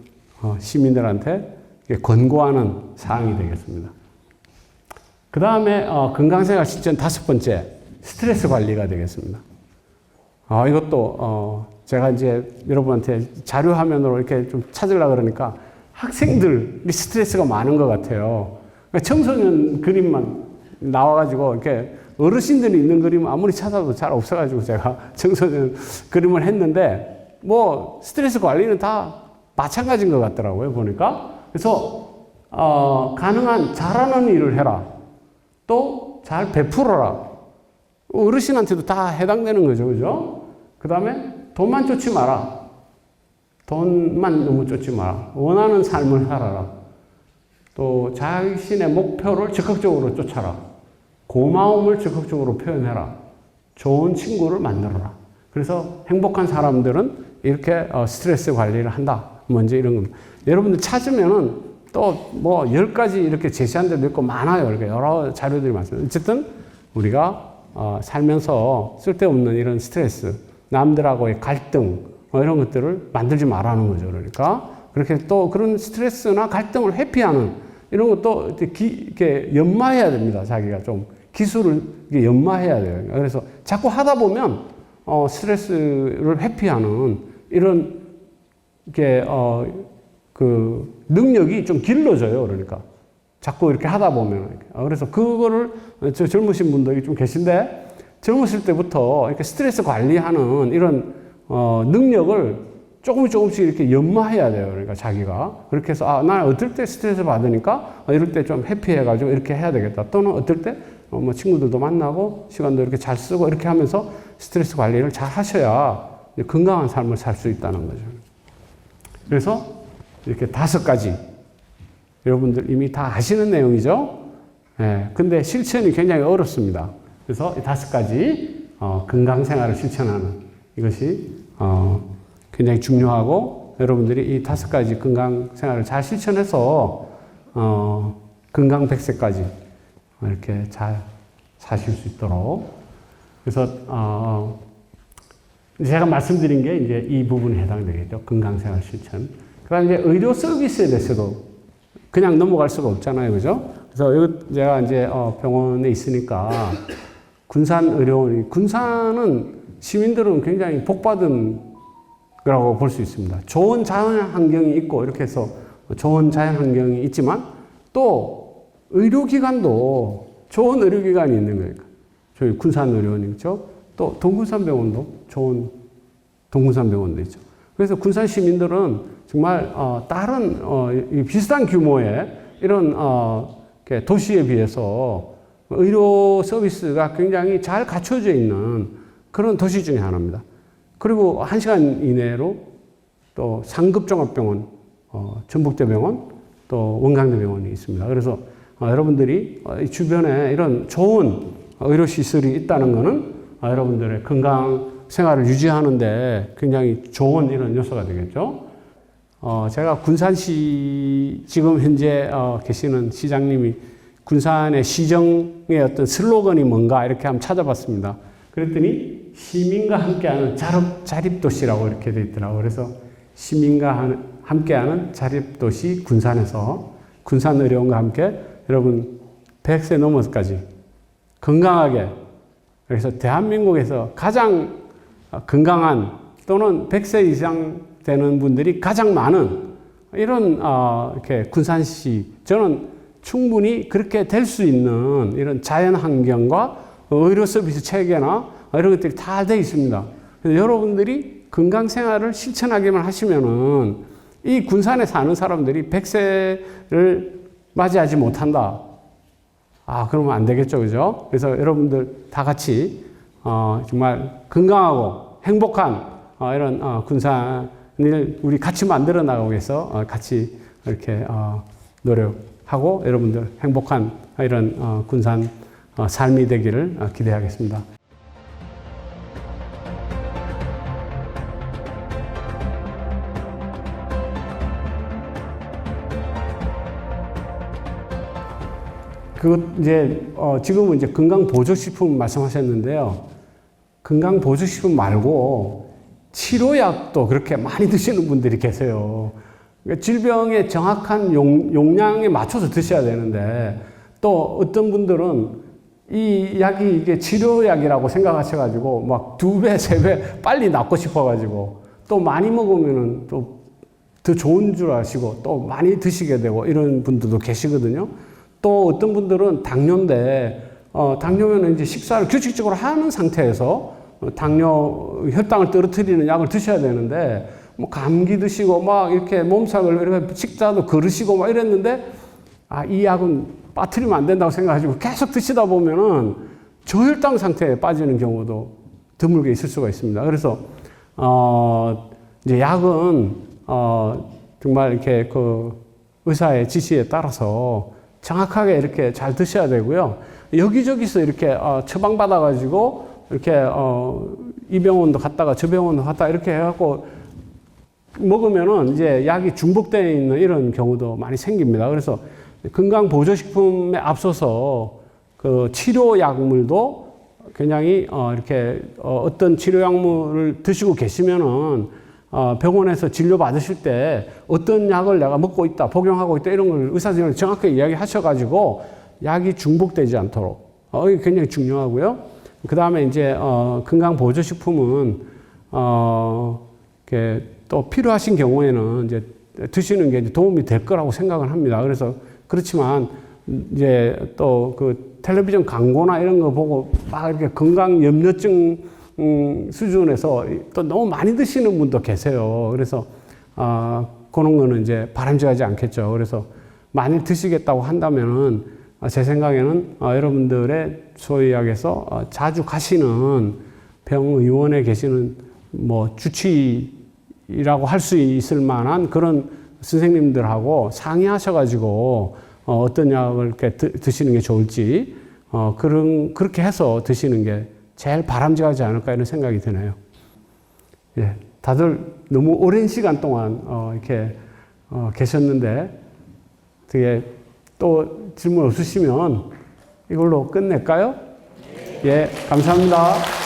시민들한테 권고하는 사항이 되겠습니다. 그 다음에 건강생활 실천 5번째 스트레스 관리가 되겠습니다. 이것도 제가 이제 여러분한테 자료 화면으로 이렇게 좀 찾으려고 그러니까 학생들이 스트레스가 많은 것 같아요. 그러니까 청소년 그림만 나와가지고 이렇게 어르신들이 있는 그림 아무리 찾아도 잘 없어가지고 제가 청소년 그림을 했는데 뭐 스트레스 관리는 다 마찬가지인 것 같더라고요, 보니까. 그래서 가능한 잘하는 일을 해라. 또 잘 베풀어라. 어르신한테도 다 해당되는 거죠, 그죠? 그 다음에 돈만 쫓지 마라. 돈만 너무 쫓지 마라. 원하는 삶을 살아라. 또 자신의 목표를 적극적으로 쫓아라. 고마움을 적극적으로 표현해라. 좋은 친구를 만들어라. 그래서 행복한 사람들은 이렇게 스트레스 관리를 한다. 먼저 이런 겁니다. 여러분들 찾으면은 또 뭐 10가지 이렇게 제시한 데도 있고 많아요. 이렇게 여러 자료들이 많습니다. 어쨌든 우리가 살면서 쓸데없는 이런 스트레스, 남들하고의 갈등, 이런 것들을 만들지 말라는 거죠. 그러니까 그렇게 또 그런 스트레스나 갈등을 회피하는 이런 것도 이렇게 연마해야 됩니다. 자기가 좀 기술을 연마해야 돼요. 그래서 자꾸 하다 보면 스트레스를 회피하는 이런 이렇게 그 능력이 좀 길러져요. 그러니까 자꾸 이렇게 하다 보면 그래서 그거를 젊으신 분들이 좀 계신데 젊었을 때부터 이렇게 스트레스 관리하는 이런 능력을 조금씩 이렇게 연마해야 돼요. 그러니까 자기가 그렇게 해서 나 어떨 때 스트레스 받으니까 이럴 때 좀 회피해가지고 이렇게 해야 되겠다. 또는 어떨 때 뭐 친구들도 만나고 시간도 이렇게 잘 쓰고 이렇게 하면서 스트레스 관리를 잘 하셔야 건강한 삶을 살 수 있다는 거죠. 그래서 이렇게 5가지 여러분들 이미 다 아시는 내용이죠. 근데 실천이 굉장히 어렵습니다. 그래서 이 5가지 건강 생활을 실천하는 이것이 굉장히 중요하고 여러분들이 이 5가지 건강 생활을 잘 실천해서 건강 100세까지 이렇게 잘 사실 수 있도록 그래서 제가 말씀드린 게 이제 이 부분에 해당되겠죠. 건강 생활 실천. 그다음 이제 의료 서비스에 대해서도 그냥 넘어갈 수가 없잖아요, 그죠? 그래서 여기 제가 이제 병원에 있으니까 군산 의료원, 군산은 시민들은 굉장히 복받은 거라고 볼 수 있습니다. 좋은 자연 환경이 있고 이렇게 해서 좋은 자연 환경이 있지만 또 의료기관도 좋은 의료기관이 있는 거예요. 저희 군산 의료원이 있죠. 또 동군산병원도 좋은 동군산병원도 있죠. 그래서 군산 시민들은 정말 다른 비슷한 규모의 이런 도시에 비해서 의료 서비스가 굉장히 잘 갖춰져 있는 그런 도시 중에 하나입니다. 그리고 1시간 이내로 또 상급종합병원, 전북대병원, 또 원광대병원이 있습니다. 그래서 여러분들이 주변에 이런 좋은 의료시설이 있다는 것은 여러분들의 건강 생활을 유지하는데 굉장히 좋은 이런 요소가 되겠죠. 제가 군산시 지금 현재 계시는 시장님이 군산의 시정의 어떤 슬로건이 뭔가 이렇게 한번 찾아봤습니다. 그랬더니 시민과 함께하는 자립도시라고 이렇게 돼 있더라고요. 그래서 시민과 함께하는 자립도시 군산에서 군산의료원과 함께 여러분 100세 넘어서까지 건강하게, 그래서 대한민국에서 가장 건강한 또는 100세 이상 되는 분들이 가장 많은 이런 이렇게 군산시, 저는 충분히 그렇게 될 수 있는 이런 자연 환경과 의료 서비스 체계나 이런 것들이 다 되어 있습니다. 그래서 여러분들이 건강 생활을 실천하기만 하시면은 이 군산에 사는 사람들이 100세를 맞이하지 못한다. 그러면 안 되겠죠, 그죠? 그래서 여러분들 다 같이 정말 건강하고 행복한 이런 군산을 우리 같이 만들어 나가기 위해서 같이 이렇게 노력하고 여러분들 행복한 이런 군산 삶이 되기를 기대하겠습니다. 지금은 이제 건강보조식품 말씀하셨는데요. 건강보조식품 말고 치료약도 그렇게 많이 드시는 분들이 계세요. 그러니까 질병의 정확한 용량에 맞춰서 드셔야 되는데, 또 어떤 분들은 이 약이 이게 치료약이라고 생각하셔가지고 막 2배, 3배 빨리 낫고 싶어가지고 또 많이 먹으면은 또 더 좋은 줄 아시고 또 많이 드시게 되고 이런 분들도 계시거든요. 또 어떤 분들은 당뇨인데, 당뇨면 이제 식사를 규칙적으로 하는 상태에서 당뇨, 혈당을 떨어뜨리는 약을 드셔야 되는데, 뭐 감기 드시고 막 이렇게 몸살을 이렇게 식사도 거르시고 막 이랬는데, 이 약은 빠뜨리면 안 된다고 생각하시고 계속 드시다 보면은 저혈당 상태에 빠지는 경우도 드물게 있을 수가 있습니다. 그래서, 이제 약은, 정말 이렇게 그 의사의 지시에 따라서 정확하게 이렇게 잘 드셔야 되고요. 여기저기서 이렇게 처방받아가지고 이렇게 이 병원도 갔다가 저 병원도 갔다가 이렇게 해갖고 먹으면은 이제 약이 중복되어 있는 이런 경우도 많이 생깁니다. 그래서 건강보조식품에 앞서서 그 치료약물도 굉장히 이렇게 어떤 치료약물을 드시고 계시면은 병원에서 진료 받으실 때 어떤 약을 내가 먹고 있다, 복용하고 있다 이런 걸 의사 선생님이 정확하게 이야기하셔가지고 약이 중복되지 않도록 이게 굉장히 중요하고요. 그 다음에 이제 건강보조식품은 이렇게 또 필요하신 경우에는 이제 드시는 게 이제 도움이 될 거라고 생각을 합니다. 그래서 그렇지만 이제 또 그 텔레비전 광고나 이런 거 보고 막 이렇게 건강 염려증 수준에서 또 너무 많이 드시는 분도 계세요. 그래서 그런 거는 이제 바람직하지 않겠죠. 그래서 많이 드시겠다고 한다면은 제 생각에는 여러분들의 소의학에서 자주 가시는 병의원에 계시는 뭐 주치의라고 할 수 있을 만한 그런 선생님들하고 상의하셔가지고 어떤 약을 이렇게 드시는 게 좋을지 그렇게 해서 드시는 게 제일 바람직하지 않을까 이런 생각이 드네요. 예, 다들 너무 오랜 시간 동안 이렇게 계셨는데 되게 또 질문 없으시면 이걸로 끝낼까요? 예, 감사합니다.